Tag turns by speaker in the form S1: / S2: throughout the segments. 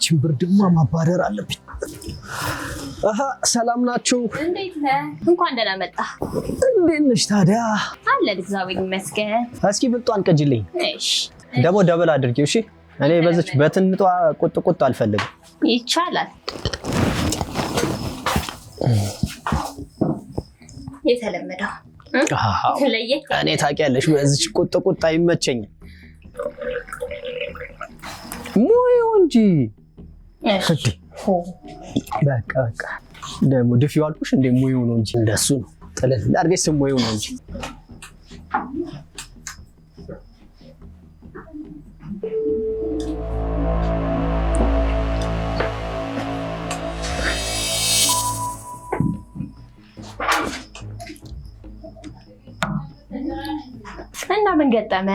S1: ይችን ብርድማ ማባረር አለብኝ። አሃ ሰላም ናችሁ?
S2: እንዴት ነህ? እንኳን ደህና መጣ።
S1: እንዴት ነሽ ታዲያ?
S2: አለ እግዚአብሔር ይመስገን።
S1: እስኪ ብልጧን ቅጅልኝ።
S2: እሺ
S1: ደግሞ ደብል አድርጊው። እሺ እኔ በዚች በትንጧ ቁጥ አልፈልግም።
S2: ይቻላል። የተለመደው ለየት
S1: እኔ ታውቂያለሽ በዚች ቁጥ አይመቸኝም። ሙዩ እንጂ
S2: እሺ
S1: በቃ ደግሞ ድፊው አልኩሽ እንደ ሙዩ ነው እንጂ እንደሱ ነው። ጥለል አድርገሽ ሙዩ ነው እንጂ
S2: እና ምን ገጠመ?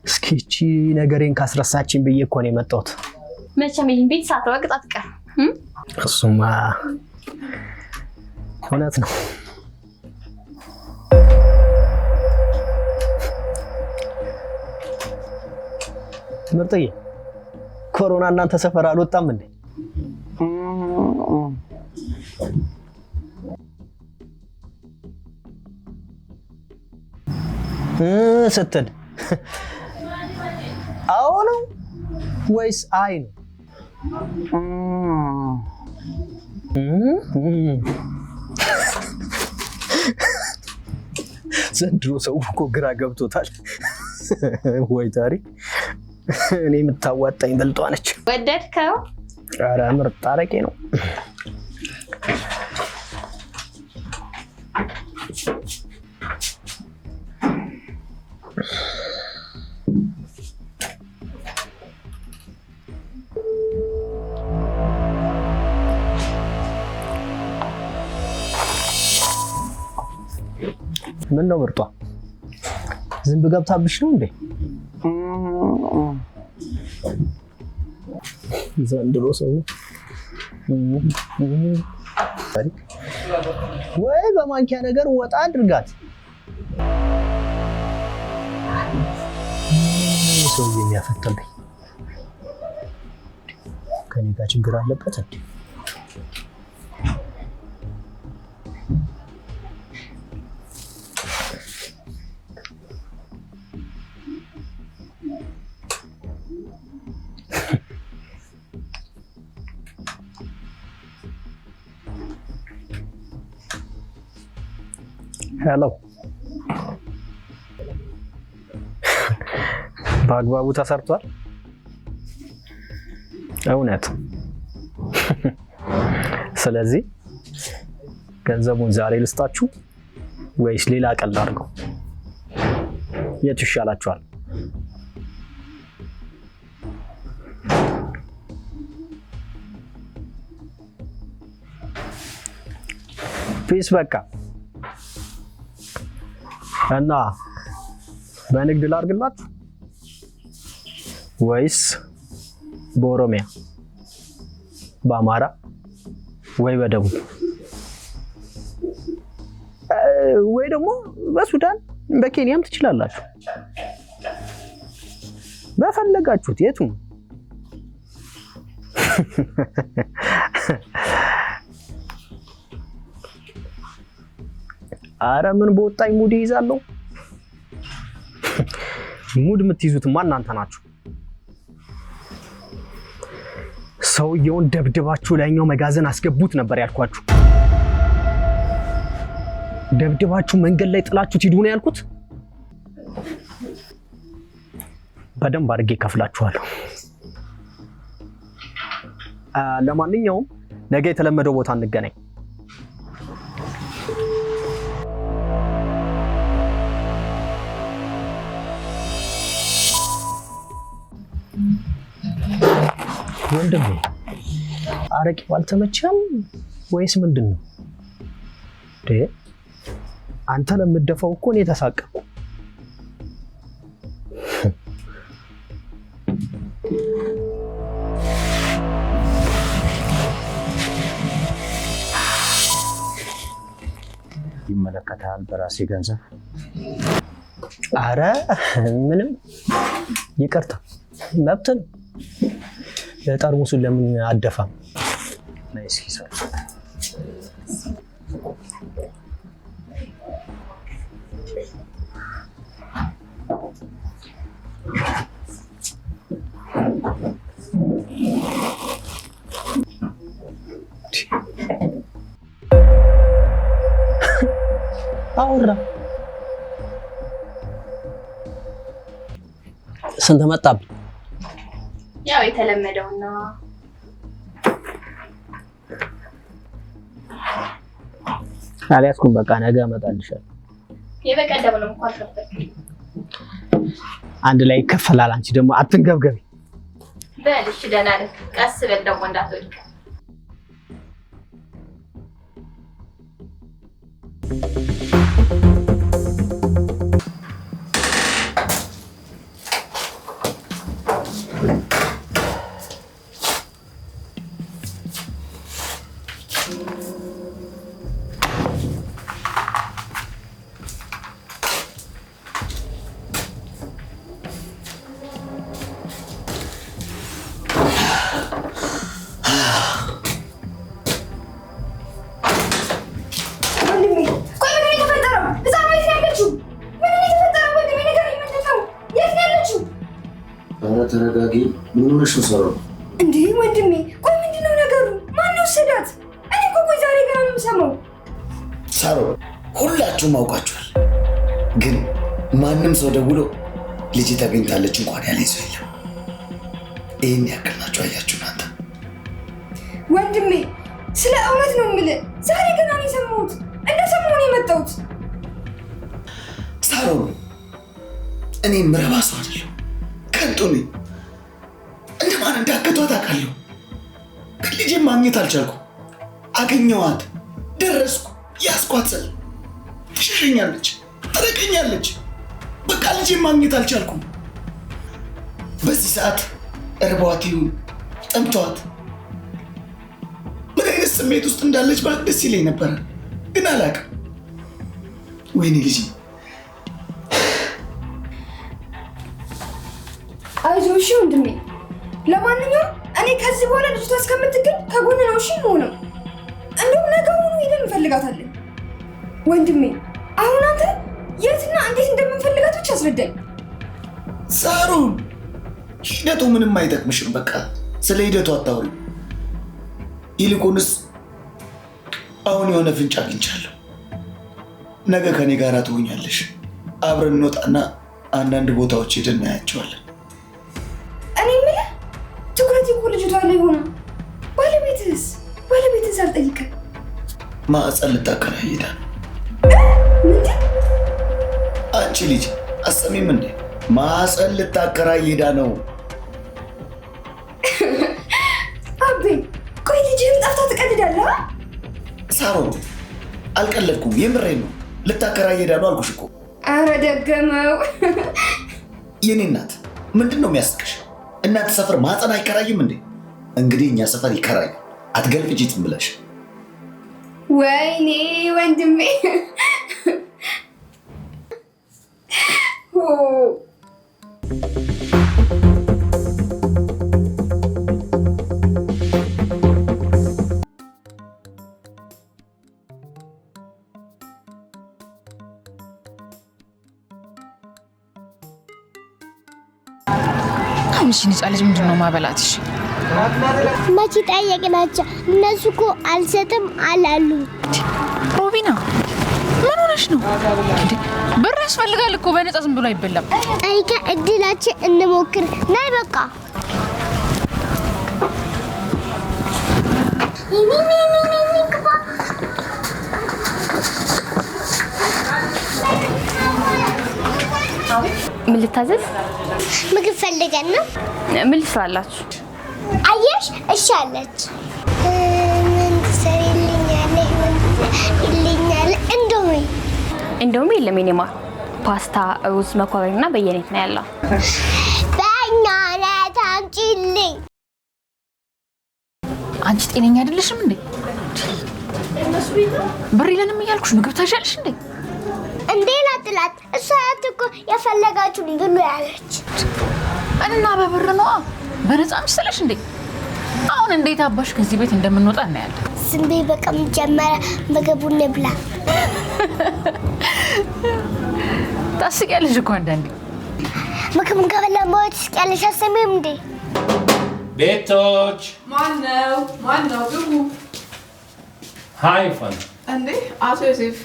S1: እስኪ እቺ ነገሬን ካስረሳችኝ ብዬ እኮ ነው የመጣሁት።
S2: መቼም ይሄን ቤት ሳትወቅጥ አትቀርም።
S1: እሱማ እውነት ነው። ምርጥዬ ኮሮና እናንተ ሰፈር አልወጣም እንዴ? ስትል አዎ ነው ወይስ አይ ነው? ዘንድሮ ሰው እኮ ግራ ገብቶታል። ወይ ታሪክ እኔ የምታዋጣኝ በልጧ ነች።
S2: ወደድከው?
S1: ኧረ ምርጥ አረቄ ነው። ምን ነው ምርጧ? ዝንብ ገብታብሽ ነው እንዴ? ዘንድሮ ሰው ወይ በማንኪያ ነገር ወጣ አድርጋት። ሰው የሚያፈጥልኝ ከኔ ጋር ችግር አለበት እንዴ? ሄሎ በአግባቡ ተሰርቷል? እውነት? ስለዚህ ገንዘቡን ዛሬ ልስጣችሁ ወይስ ሌላ ቀን ላድርገው? የቱ ይሻላችኋል? ፒስ በቃ እና በንግድ ላድርግላችሁ ወይስ በኦሮሚያ፣ በአማራ ወይ በደቡብ ወይ ደግሞ በሱዳን በኬንያም ትችላላችሁ። በፈለጋችሁት የቱ? አረ ምን በወጣኝ ሙድ ይይዛለሁ። ሙድ የምትይዙትማ እናንተ ናችሁ። ሰውየውን ደብድባችሁ ላይኛው መጋዘን አስገቡት ነበር ያልኳችሁ። ደብድባችሁ መንገድ ላይ ጥላችሁት ሂዱ ነው ያልኩት። በደንብ አድርጌ ከፍላችኋለሁ። ለማንኛውም ነገ የተለመደው ቦታ እንገናኝ። ወንድሜ አረቄው አልተመቸም ወይስ ምንድነው? አንተ ለምትደፋው እኮ እኔ ተሳቀቅኩ።
S3: ይመለከታል በራሴ ገንዘብ።
S1: አረ ምንም ይቅርታ መብት ነው። ለጠርሙሱን ለምን አደፋም?
S3: ናይስ ሂሳብ።
S1: አውራ ስንት መጣብኝ?
S2: ያው የተለመደውና
S1: አልያዝኩም። በቃ ነገ እመጣልሻለሁ።
S2: የበቀደም ነው እንኳን ተፈጠረ።
S1: አንድ ላይ ይከፈላል። አንቺ ደግሞ አትንገብገቢ።
S2: በል እሺ፣ ደህና ነህ? ቀስ በል ደግሞ እንዳትወድቅ።
S4: ተረጋጊ። ምን ሆነሽ ነው ሰራው?
S5: እንዴ ወንድሜ፣ ቆይ ምንድነው ነገሩ? ማን ነው ሰዳት? እኔ እኮ ቆይ ዛሬ ገና ነው የምሰማው።
S4: ሳሮ፣ ሁላችሁም አውቃችኋል፣ ግን ማንም ሰው ደውሎ ልጅ ተገኝታለች እንኳን ያለኝ ሰው የለም። ይህን ያክል ናቸው። አያችሁ እናንተ።
S5: ወንድሜ፣ ስለ እውነት ነው የምልህ፣ ዛሬ ገና ነው የሰማሁት። እንደሰማሁ ነው የመጣሁት።
S4: ሳሮ፣ እኔ ምረባ ሰው አይደለሁ፣ ከንቱ ነኝ። እንደማን እንዳገቷት አውቃለሁ፣ ግን ልጄን ማግኘት አልቻልኩም። አገኘኋት፣ ደረስኩ፣ ያስኳት ስል ትሸሸኛለች፣ ትርቀኛለች። በቃ ልጄን ማግኘት አልቻልኩም። በዚህ ሰዓት እርቧት ይሁን ጠምቷት ምን አይነት ስሜት ውስጥ እንዳለች ባቅ ደስ ይለኝ ነበረ፣ ግን አላውቅም። ወይኔ ልጄ።
S5: አይዞህ እሺ ወንድሜ። ለማንኛውም እኔ ከዚህ በኋላ ልጅቷ እስከምትገኝ ከጎን ነው እሺ የምሆነው። እንደውም ነገሩን ሄደን እንፈልጋታለን። ወንድሜ አሁን አንተ የትና እንዴት እንደምንፈልጋት ብቻ አስረዳኝ።
S4: ሳሩን፣ ሂደቱ ምንም አይጠቅምሽም። በቃ ስለ ሂደቱ አታውሪ። ይልቁንስ አሁን የሆነ ፍንጭ አግኝቻለሁ። ነገ ከኔ ጋር ትሆኛለሽ። አብረን እንወጣና አንዳንድ ቦታዎች ሄደን እናያቸዋለን።
S5: እኔ የምልህ ትኩረት እኮ ልጅቷ ላይ ሆነ። ባለቤትህስ አልጠይቅም።
S4: ማዕፀን ልታከራይ ሄዳ ነው።
S5: ምንድን?
S4: አንቺ ልጅ አሰሚም እንዴ? ማዕፀን ልታከራይ ሄዳ ነው።
S5: አቤ ቆይ ልጅህን ጠፍታ ትቀልዳለህ?
S4: ሳሮ፣ አልቀለድኩም፣ የምሬን ነው። ልታከራይ ሄዳ ነው አልኩሽ እኮ።
S5: አረ ደገመው።
S4: የኔ እናት ምንድን ነው የሚያስቅሽ? እናንተ ሰፈር ማህፀን አይከራይም እንዴ? እንግዲህ እኛ ሰፈር ይከራይ። አትገልፍጂትም ብለሽ።
S5: ወይኔ ወንድሜ።
S6: አንቺ ልጅ ምንድን ነው ማበላትሽ?
S7: መቼ ጠየቅናቸው? እነሱ እኮ አልሰጥም አላሉ።
S6: ሮቢና ምን ሆነሽ ነው? ብር ያስፈልጋል እኮ፣ በነፃ ዝም ብሎ አይበላም።
S7: አይካ እድላችን እንሞክር። ናይ በቃ
S2: ምን ልታዘዝ?
S7: ምግብ ፈልገን ነው።
S2: ምን ልስራላችሁ?
S7: አየሽ፣ እሺ አለች። ምን ትሰሪልኛለሽ? ይልኛል።
S2: እንደውም የለም የኔ ማር፣ ፓስታ፣ ሩዝ፣ መኮረኒ እና በየአይነት ነው ያለው።
S7: በእኛ ነት አምጪልኝ።
S6: አንቺ ጤነኛ አይደለሽም እንዴ? ብር የለንም እያልኩሽ ምግብ ታዣለሽ እንዴ?
S7: እንዴ ላጥላት። እሷ ያት እኮ የፈለጋችሁን ብሉ ያለች
S6: እና በብር ነዋ። በነፃ መሰለሽ እንዴ? አሁን እንዴት አባሽ ከዚህ ቤት እንደምንወጣ እናያለን።
S7: ዝም በይ በቃ መጀመሪያ ምግቡን እንብላ።
S6: ታስቂያለሽ እኮ አንዳንዴ።
S7: ምግቡን ከበላን በኋላ ትስቂያለሽ አሰሚም እንዴ?
S8: ቤቶች
S9: ማነው ግቡ።
S8: ሃይ ፋን
S9: እንዴ አቶ ዮሴፍ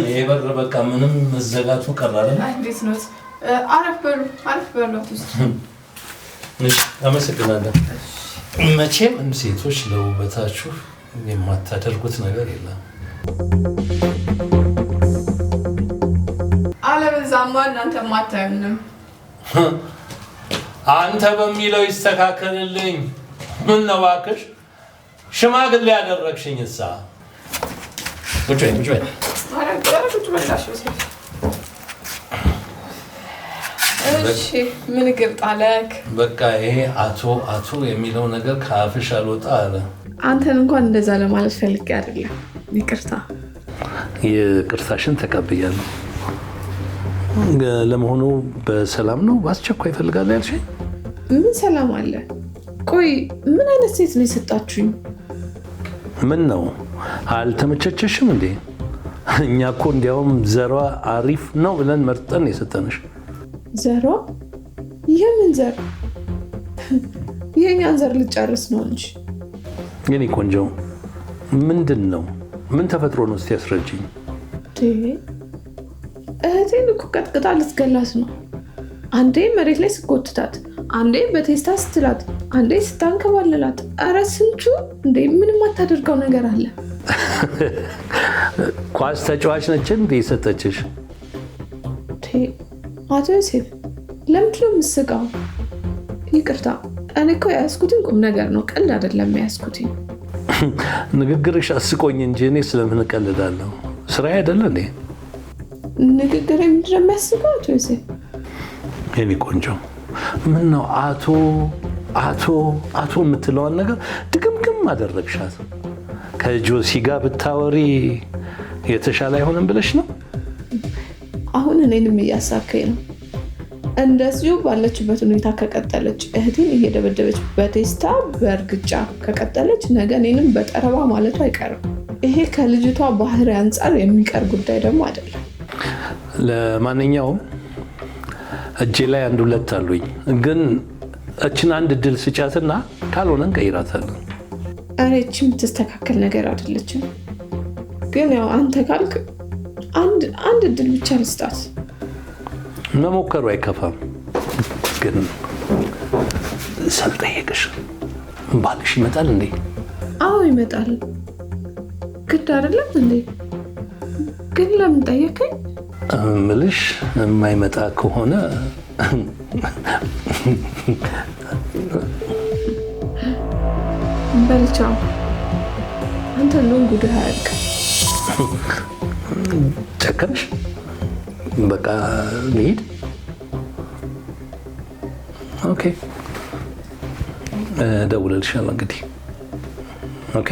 S8: ይሄ በር በቃ ምንም መዘጋቱ ቀራለ።
S9: እንዴት ነው? አረፍ በሉ ውስጥ።
S8: እሺ አመሰግናለሁ። መቼም ሴቶች ለውበታችሁ የማታደርጉት ነገር የለም።
S9: አለበዛማ እናንተ ማታዩንም።
S8: አንተ በሚለው ይስተካከልልኝ። ምን ነው እባክሽ ሽማግሌ ያደረግሽኝ እሳ። ቁጭ በይ።
S9: እሺ ምን ግርጣለክ?
S8: በቃ ይሄ አቶ የሚለው ነገር ከአፍሽ አልወጣ አለ።
S9: አንተን እንኳን እንደዛ ለማለት ፈልጌ አይደለም። ይቅርታ።
S8: ይቅርታሽን ተቀብያለሁ። ለመሆኑ በሰላም ነው? በአስቸኳይ ይፈልጋል ያልሽኝ?
S9: ምን ሰላም አለ? ቆይ ምን አይነት ሴት ነው የሰጣችሁኝ?
S8: ምን ነው አልተመቸችሽም እንዴ? እኛ እኮ እንዲያውም ዘሯ አሪፍ ነው ብለን መርጠን የሰጠንሽ።
S9: ዘሯ? የምን ዘር? የእኛን ዘር ልጨርስ ነው እንጂ።
S8: የኔ ቆንጆ ምንድን ነው? ምን ተፈጥሮ ነው? እስቲ ያስረጅኝ። እህቴን እኮ ቀጥቅጣ ልትገላት ነው። አንዴ መሬት ላይ ስጎትታት፣ አንዴ በቴስታ ስትላት፣ አንዴ ስታንከባልላት። ኧረ ስንቱ እንዴ! ምንም አታደርገው ነገር አለ። ኳስ ተጫዋች ነች እንዴ የሰጠችሽ?
S9: አቶ ዮሴፍ ለምንድን ነው የምትስቃው? ይቅርታ፣ እኔ እኮ የያዝኩትን ቁም ነገር ነው፣ ቀልድ አይደለም የያዝኩትን።
S8: ንግግርሽ አስቆኝ እንጂ እኔ ስለምን እቀልዳለሁ? ስራ አይደለ እንዴ?
S9: ንግግር ምንድን ነው የሚያስቀው? አቶ ዮሴፍ
S8: የኔ ቆንጆ ምን ነው አቶ የምትለዋን ነገር ድግምግም አደረግሻት። ከጆሲ ጋር ብታወሪ የተሻለ አይሆንም ብለሽ ነው?
S9: አሁን እኔንም እያሳከኝ ነው። እንደዚሁ ባለችበት ሁኔታ ከቀጠለች፣ እህቴን እየደበደበች በቴስታ በእርግጫ ከቀጠለች፣ ነገ እኔንም በጠረባ ማለቱ አይቀርም። ይሄ ከልጅቷ ባህሪ አንጻር የሚቀር ጉዳይ ደግሞ አይደለም።
S8: ለማንኛውም እጄ ላይ 1-2 አሉኝ፣ ግን እችን አንድ እድል ስጫትና ካልሆነ እንቀይራታለን።
S9: ኧረ ይህች የምትስተካከል ነገር አይደለችም። ግን ያው አንተ ካልክ አንድ እድል ብቻ ልስጣት።
S8: መሞከሩ አይከፋም። ግን ሳልጠየቅሽ ባልሽ ይመጣል እንዴ?
S9: አዎ ይመጣል። ግድ አይደለም እንዴ? ግን ለምን ጠየቀኝ?
S8: ምልሽ የማይመጣ ከሆነ
S9: በልቻው አንተ ነው ጉድህ አያልቅም።
S8: ጨከንሽ? በቃ ልሂድ። ኦኬ እደውልልሻለሁ እንግዲህ። ኦኬ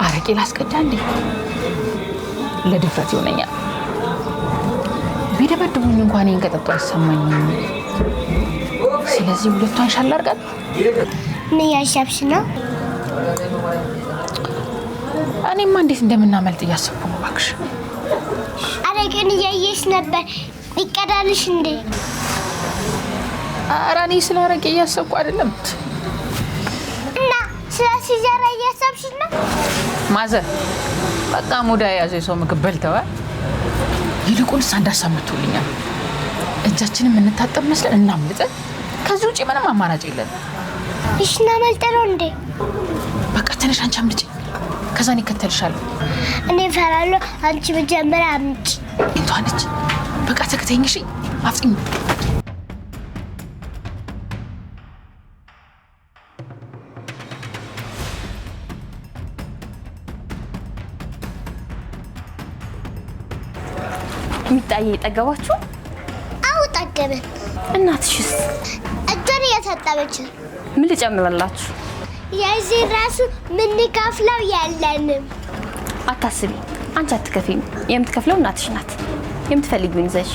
S6: አረቄ ላስቀዳ እንዴ? ለድፍረት ይሆነኛል። ቢደበድቡኝ እንኳን ይሄን ከጠጡ አይሰማኝም። ስለዚህ ሁለቷን ሻል አድርጋት።
S7: ምን ያሻብሽ ነው?
S6: እኔማ እንዴት እንደምናመልጥ እያሰብኩ ነው። እባክሽ
S7: አረቄን እያየሽ ነበር። ይቀዳልሽ እንዴ?
S6: ኧረ እኔ ስለ አረቄ እያሰብኩ አይደለም።
S7: እና ስለ ሲጃራ እያሰብሽ ነው?
S6: ማዘር በቃ ሙዳ የያዘው የሰው ምግብ በልተዋል። ይልቁንስ አንድ ሀሳብ መጥቶልኛል። እጃችንን የምንታጠብ መስለን እናምልጠን። ከዚህ ውጭ ምንም አማራጭ የለን።
S7: እሽና መልጠረው እንዴ?
S6: በቃ ትንሽ አንቺ አምጪ፣ ከዛ እኔ እከተልሻለሁ።
S7: እኔ እፈራለሁ። አንቺ መጀመሪያ አምጪ።
S6: እንቷነች በቃ ተከተይኝ። እሺ አፍጥኝ።
S2: ሚጣዬ ጠገባችሁ?
S7: አው ጠገበን።
S2: እናትሽስ?
S7: እጇን እያሳጠበች።
S2: ምን ልጨምርላችሁ?
S7: የዚህ ራሱ ምን ከፍለው ያለንም።
S2: አታስቢ፣ አንቺ አትከፊም። የምትከፍለው እናትሽ ናት። የምትፈልጊውን ይዘሽ።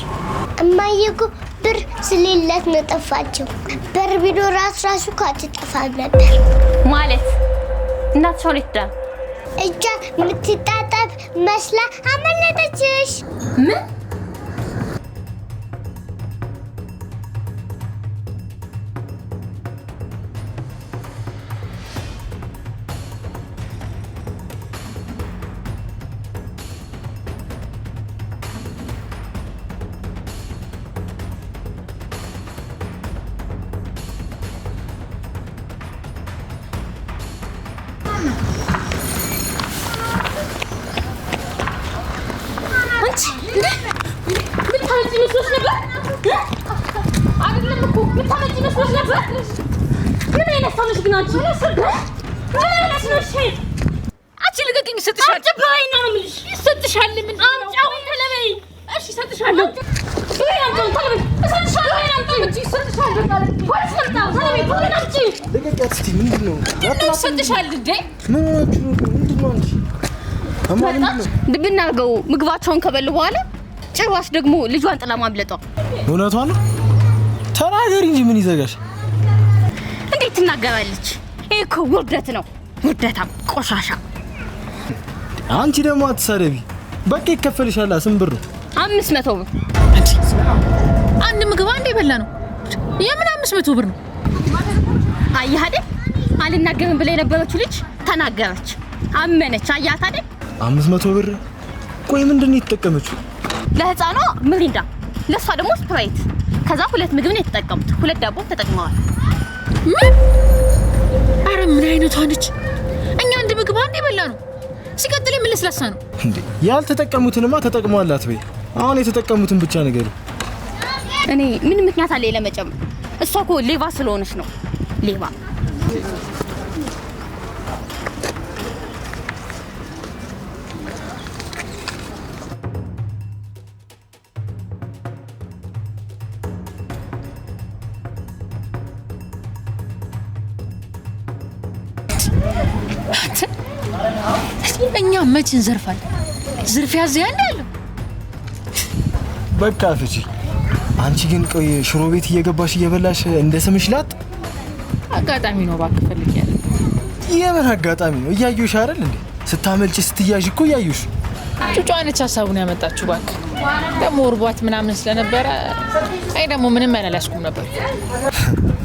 S7: እማዬ እኮ ብር ስለሌላት ነው ጠፋችው። ብር ቢኖር ራሱ ካትጠፋም ነበር።
S2: ማለት እናትሽ አሁን የት ዳ?
S7: እጇን የምትጣጠብ መስላ አመለጠችሽ።
S2: ምን?
S10: ድብናርገው ምግባቸውን ከበሉ በኋላ ጭራሽ ደግሞ ልጇን ጥላ ማምለጧ።
S1: እውነቷን ነው። ተናገሪ እንጂ ምን ይዘጋሽ?
S10: እንዴት ትናገራለች? ይሄ እኮ ውርደት ነው። ውርደታም ቆሻሻ።
S1: አንቺ ደግሞ አትሳደቢ። በቃ ይከፈልሻል። ስንት ብር ነው?
S10: 500 ብር።
S6: አንድ ምግብ አንዴ በላ ነው። የምን 500 ብር ነው?
S10: አየህ አይደል? አልናገርም ብላ የነበረችው ልጅ ተናገረች፣ አመነች። አያት አይደል?
S1: 500 ብር። ቆይ ምንድን ነው የተጠቀመችው?
S10: ለህፃኗ ምሪንዳ፣ ለሷ ደግሞ ስፕራይት። ከዛ 2 ምግብ ነው የተጠቀሙት። 2 ዳቦ ተጠቅመዋል።
S6: ምን? አረ ምን አይነቷ ነች? እኛ አንድ ምግብ አንዴ በላ ነው። ሲቀጥል ምን ለስላሳ ነው
S1: እንዴ? ያልተጠቀሙትንማ ተጠቅመዋላት በይ። አሁን የተጠቀሙትን ብቻ ነገር።
S10: እኔ ምን ምክንያት አለ ለመጨመር? እሷ እኮ ሌባ ስለሆነች ነው። ሌባ።
S6: እኛ መች እንዘርፋለን? ዝርፊያ እዚያ ያለው
S1: በቃ ፍቺ። አንቺ ግን ቆይ ሽሮ ቤት እየገባሽ እየበላሽ እንደ ስምሽ ላጥ?
S6: አጋጣሚ ነው እባክህ፣ ፈልጊያለሁ።
S1: የምን አጋጣሚ ነው? እያዩሽ አይደል እንዴ? ስታመልጪ ስትያዥ እኮ እያዩሽ።
S6: ጩጫ ነች ሀሳቡን ያመጣችሁ እባክህ። ደግሞ እርቧት ምናምን ስለነበረ አይ ደግሞ ምንም አላስኩም ነበር።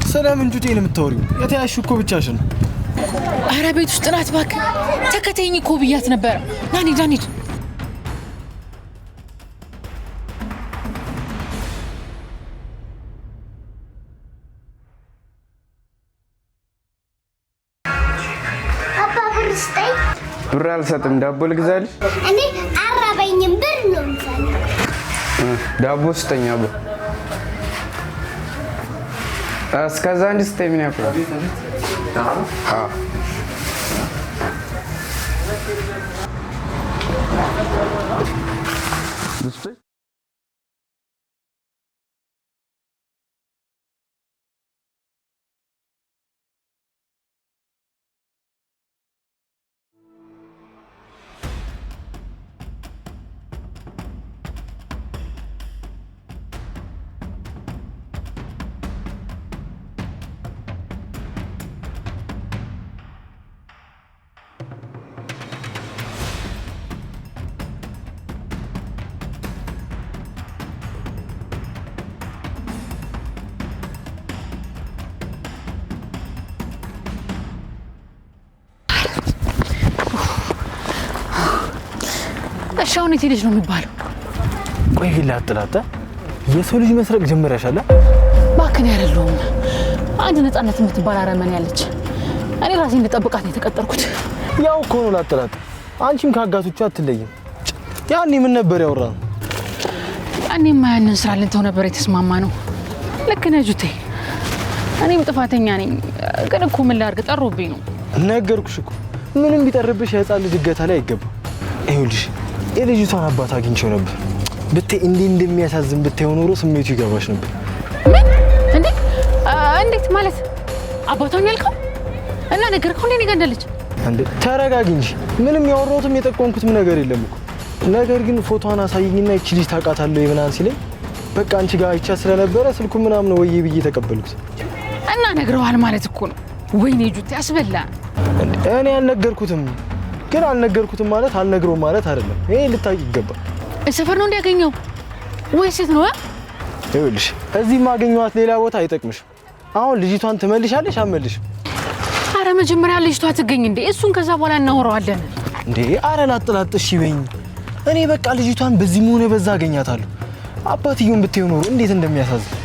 S1: ስለምን ጩጬ ነው የምታወሪው? የተያዝሽው እኮ ብቻሽን።
S6: አረ ቤት ውስጥ ናት እባክህ። ተከተይኝ እኮ ብያት ነበር። ናኒ ዳኒድ
S11: ብር አልሰጥም። ዳቦ ልግዛልሽ?
S7: እኔ አራበኝም። ብር ነው የምፈልገው።
S11: ዳቦ ስጠኝ። አቦ እስከዛ አንድ ስጠኝ። ምን ያክላል?
S6: እሻውን የት ልጅ ነው የሚባለው?
S1: ቆይ ግን ላጥላጣ የሰው ልጅ መስረቅ ጀመረሻል?
S6: ባክን ያረለውም አንድ ነፃነት የምትባል አረመኔ ያለች እኔ ራሴ እንድጠብቃት ነው የተቀጠርኩት።
S1: ያው እኮ ነው ላጥላት አንቺም ካጋቶቹ አትለይም። ያኔ ምን ነበር ያወራው?
S6: እኔማ ያንን ስራ ልንተው ነበር የተስማማ ነው። ልክ ነህ ጁቴ፣ እኔም ጥፋተኛ ነኝ። ግን እኮ ምን ላድርግ ጠሮብኝ ነው።
S1: ነገርኩሽ እኮ ምንም ቢጠርብሽ የህፃን ልጅ እገታ ላይ አይገባም። ይኸውልሽ የልጅቷን አባት አግኝቼው ነበር። ብታይ እንደሚያሳዝን ብታይ ኖሮ ስሜቱ ይገባሽ ነበር።
S6: ምን እንዴት ማለት አባቷን ያልከው እና ነገርከው እንዴ? ገደለች
S1: እንዴ? ተረጋጊ እንጂ ምንም ያወራሁትም የጠቆምኩትም ነገር የለም እኮ። ነገር ግን ፎቶዋን አሳይኝና እቺ ልጅ ታውቃታለህ ይብናን ሲለኝ በቃ አንቺ ጋር አይቻ ስለነበረ ስልኩ ምናምን ነው ወይ ብዬ ተቀበልኩት።
S6: እና ነግረዋል ማለት እኮ ነው። ወይኔ ጁቴ ያስበላ።
S1: እኔ አልነገርኩትም፣ ግን አልነገርኩትም ማለት አልነግረውም ማለት አይደለም። ይሄ ልታውቂ ይገባል።
S6: ሰፈር ነው እንዲያገኘው ወይ ሴት ነው?
S1: ይኸውልሽ እዚህ ማገኘዋት ሌላ ቦታ አይጠቅምሽም። አሁን ልጅቷን ትመልሻለሽ አመልሽ?
S6: አረ መጀመሪያ ልጅቷ ትገኝ እንዴ፣ እሱን ከዛ በኋላ እናወራዋለን።
S1: እንዴ አረ ላጥላጥሽ ይበኝ። እኔ በቃ ልጅቷን በዚህ ሆነ በዛ አገኛታለሁ። አባትየውን ብትይው ኖሮ እንዴት እንደሚያሳዝን።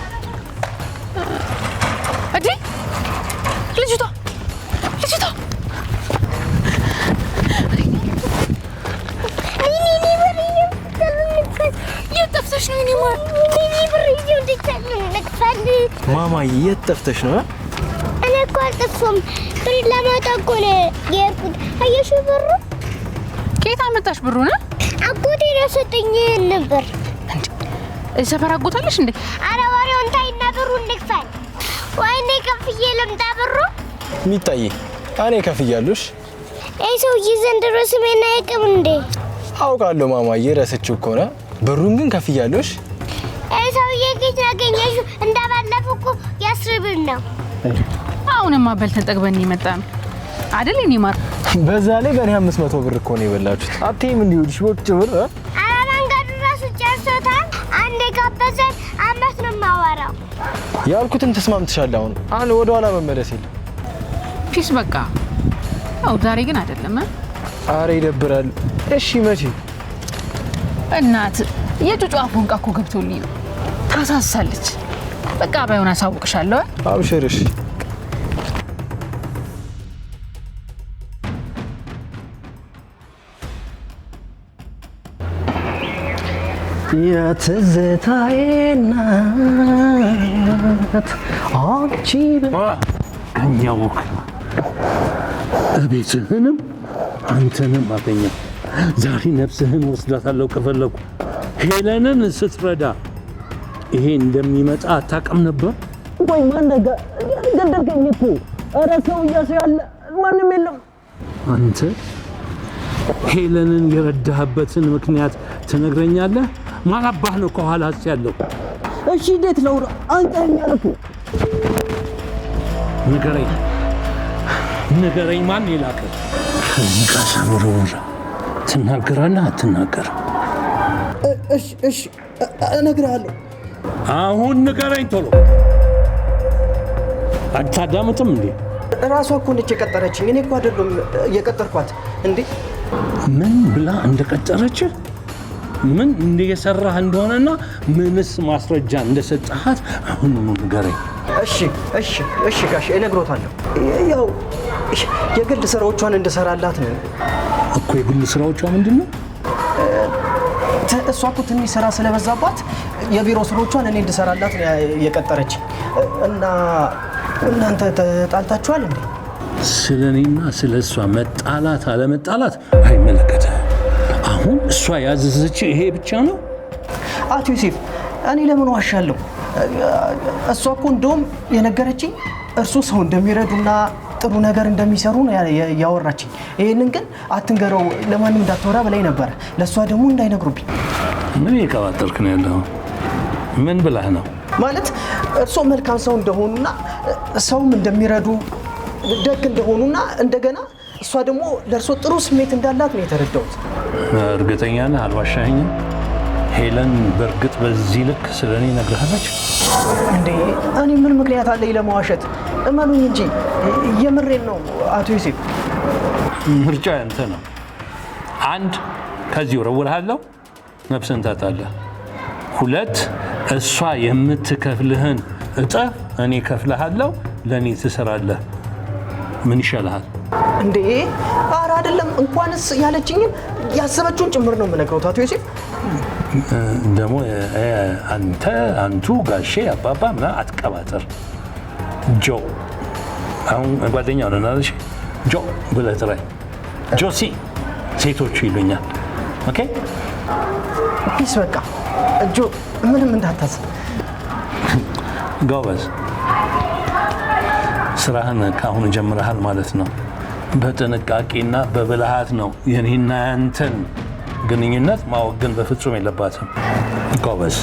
S6: አዲ ልጅቷ የጠፍተሽ ነው?
S1: ማማዬ የት ጠፍተሽ ነው?
S7: እኔ እኮ አልጠፋሁም። ብር ለማውጣት እኮ ነው የሄድኩት። አየሽው ብሩ?
S6: ከየት አመጣሽ ብሩን?
S7: አጎቴ ነው ሰጠኝ ነበር።
S6: ሰፈር አጎታለሽ እንዴ?
S7: ኧረ ወሬውን ታይና ብሩን ልክፈል። ወይኔ ከፍዬ ልምጣ ብሩ?
S1: ሚጣዬ እኔ ከፍያለሽ።
S7: አይ ሰውዬ ዘንድሮ ስሜን አያውቅም እንዴ?
S1: አውቃለሁ ማማዬ፣ ረስቼው እኮ ነው። ብሩን ግን ከፍያለሽ።
S7: አይ ሰውዬ ከየት አገኘሽው? እንዳባለፈው እኮ ያስርብን ነው።
S6: አሁንማ በልተን ጠግበን ይመጣን አይደል? እኔ ማር
S1: በዛ ላይ በእኔ 500 ብር እኮ ነው የበላችሁት። አትይም እንዲውልሽ ወጭ ብር
S7: ኧረ መንገዱ ራሱ ጨርሶታል። አንዴ ጋበዘን አመት ነው የማወራው።
S1: ያልኩትን ተስማምተሻል። አሁን ወደ ኋላ መመለስ የለም።
S6: ፒስ በቃ አው ዛሬ ግን አይደለም።
S1: አረ ይደብራል። እሺ መቼ?
S6: እናት የጩጩ አፎንቃ እኮ ገብቶልኝ ነው። ታሳሳለች። በቃ ባይሆን አሳውቅሻለሁ።
S1: አብሽርሽ። የትዝታዬ እናት አንቺ
S12: አገኘሁህ። እቤትህንም አንተንም አገኘሁ። ዛሬ ነፍስህን ወስዳታለሁ ከፈለኩ። ሄለንን ስትረዳ ይሄ እንደሚመጣ አታውቅም ነበር?
S1: ቆይ ማን ገደልከኝ እኮ። ኧረ ሰው እያሰው ያለ ማንም የለም።
S12: አንተ ሄለንን የረዳህበትን ምክንያት ትነግረኛለህ? ማን አባህ ነው ከኋላስ ያለው?
S1: እሺ እንዴት ነው አንተኛል እኮ።
S12: ንገረኝ፣ ማን የላከህ? ከዚህ ጋር ሰብረውራ ትናገራለህ አትናገርም?
S1: እሺ እነግርሃለሁ።
S12: አሁን ንገረኝ ቶሎ። አታዳምጥም እንዴ?
S1: ራሷ እኮ ነች የቀጠረችኝ። እኔ እኮ አይደለም የቀጠርኳት እንዴ።
S12: ምን ብላ እንደቀጠረችህ፣ ምን እንደሰራህ እንደሆነና ምንስ ማስረጃ እንደሰጠሃት አሁን ንገረኝ።
S1: እሺ ጋሽ እነግሮታለሁ። ያው የግል ስራዎቿን እንደሰራላት ነው
S12: እኮ። የግል ስራዎቿ ምንድን ነው?
S1: እሷ እኮ ትንሽ ስራ ስለበዛባት የቢሮ ስራዎቿን እኔ እንድሰራላት የቀጠረች። እና እናንተ ተጣልታችኋል እንዴ?
S12: ስለኔና ስለሷ መጣላት አለመጣላት አይመለከትም። አሁን እሷ ያዘዘች ይሄ ብቻ ነው።
S1: አቶ ዮሴፍ እኔ ለምን ዋሻለሁ? እሷ እኮ እንደውም የነገረችኝ እርሱ ሰው እንደሚረዱና ጥሩ ነገር እንደሚሰሩ ነው ያወራችኝ። ይሄንን ግን አትንገረው፣ ለማንም እንዳትወራ በላይ ነበር። ለሷ ደግሞ እንዳይነግሩብኝ።
S12: ምን የቀባጠርክ ነው ያለው? ምን ብለህ ነው?
S1: ማለት እርሶ መልካም ሰው እንደሆኑና ሰውም እንደሚረዱ ደግ እንደሆኑና እንደገና እሷ ደግሞ ለእርሶ ጥሩ ስሜት እንዳላት ነው የተረዳሁት።
S12: እርግጠኛ ነህ? አልዋሻኸኝም? ሄለን በእርግጥ በዚህ ልክ ስለኔ ነግረሃለች
S1: እንዴ? እኔ ምን ምክንያት አለኝ ለመዋሸት? እመኑኝ እንጂ የምሬን ነው አቶ ዮሴፍ።
S12: ምርጫ ያንተ ነው። አንድ ከዚህ ወረውልሃለሁ፣ ነፍስን ታጣለህ። ሁለት እሷ የምትከፍልህን እጥፍ እኔ ከፍልሃለሁ፣ ለእኔ ትሰራለህ። ምን ይሻልሃል?
S1: እንዴ ኧረ አይደለም፣ እንኳንስ ያለችኝን ያሰበችውን ጭምር ነው የምነግረው አቶ ዮሴፍ።
S12: ደግሞ አንቱ ጋሼ አባባ ምናምን አትቀባጥር። ጆ አሁን ጓደኛው ነን አይደል? ጆ ብለህ ጥራኝ። ጆሲ ሴቶቹ ይሉኛል። ኦኬ
S1: ፒስ በቃ ጆ፣ ምንም እንዳታስብ።
S12: ጎበዝ፣ ስራህን ከአሁኑ ጀምረሃል ማለት ነው። በጥንቃቄና በብልሃት ነው የኔና ያንተን ግንኙነት ማወቅ ግን በፍጹም የለባትም። ጎበዝ፣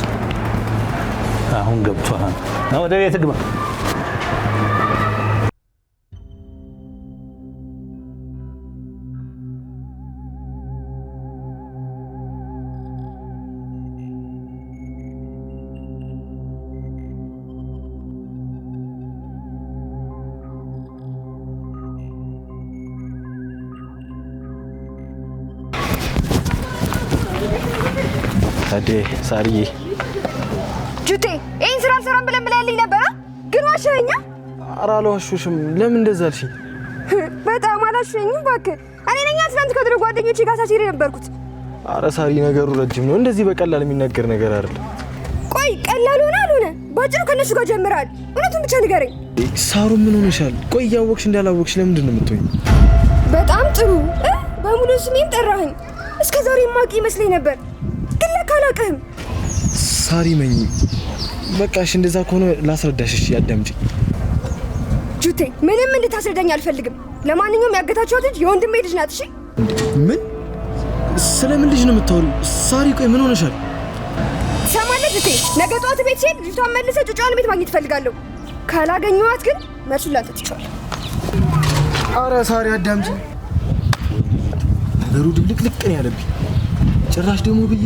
S12: አሁን ገብቶሃል። ወደ ቤት ግባ።
S13: ታዴ ሳርዬ፣
S5: ጁቴ ይህን ስራ አልሰራም ብለን ብለህልኝ ነበረ፣ ግን ዋሸኸኛ።
S13: ኧረ አልዋሸሁሽም። ለምን እንደዛ አልሽኝ?
S5: በጣም አላሸኸኝም እባክህ። እኔ ነኝ ትናንት ከድሮ ጓደኞቼ ጋር ሳሲር የነበርኩት።
S13: ኧረ ሳሪ፣ ነገሩ ረጅም ነው። እንደዚህ በቀላል የሚነገር ነገር አይደለም።
S5: ቆይ ቀላል ሆነ አልሆነ ባጭሩ ከእነሱ ጋር ጀምረሃል። እውነቱን ብቻ ንገረኝ።
S13: ሳሩ ምን ሆነሻል? ቆይ እያወቅሽ እንዳላወቅሽ ለምንድን ነው የምትሆኝ?
S5: በጣም ጥሩ። በሙሉ ስሜም ጠራኸኝ። እስከ ዛሬ የማውቅ ይመስለኝ ነበር፣ ግን ለካ አላውቅህም።
S13: ሳሪ መኝ በቃ እሺ፣ እንደዛ ከሆነ ላስረዳሽ። እሺ አዳምጪኝ።
S5: ጁቴ ምንም እንድታስረዳኝ አልፈልግም። ለማንኛውም ያገታችኋት ልጅ የወንድሜ ልጅ ናት። እሺ
S13: ምን? ስለምን ልጅ ነው የምታወሪው? ሳሪ ቆይ ምን ሆነሻል?
S5: ትሰማለህ ጁቴ? ነገ ጠዋት ቤት ሲሄድ ልጅቷን መልሰህ ጩጫዋን ቤት ማግኘት እፈልጋለሁ። ካላገኘኋት ግን መልሱን ላንተ ትችላለህ።
S13: ኧረ ሳሪ አዳምጪኝ። ነገሩ ድብልቅልቅ ነው ያለብኝ። ጭራሽ ደግሞ ብዬ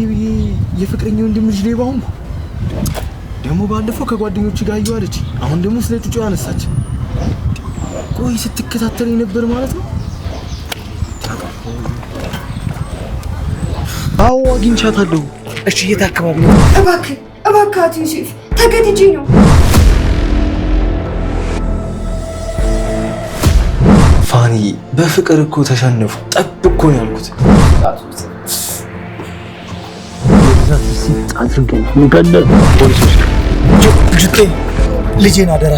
S13: የፍቅረኛ ወንድም ልጅ ሌባ ሆንኩ። ደግሞ ባለፈው ከጓደኞቹ ጋር አየዋለች። አሁን ደግሞ ስለ ጩጫዋ አነሳች። ቆይ ስትከታተለኝ ነበር ማለት ነው? አዎ አግኝቻታለሁ። እሺ የት አካባቢ ነው?
S5: እባክህ አቶ ዮሴፍ ተገድጄ ነው።
S13: ፋኒ በፍቅር እኮ ተሸነፉ። ጠብ እኮ ነው ያልኩት።
S12: አድርገን ፖሊሶች
S4: ልጄን አደራ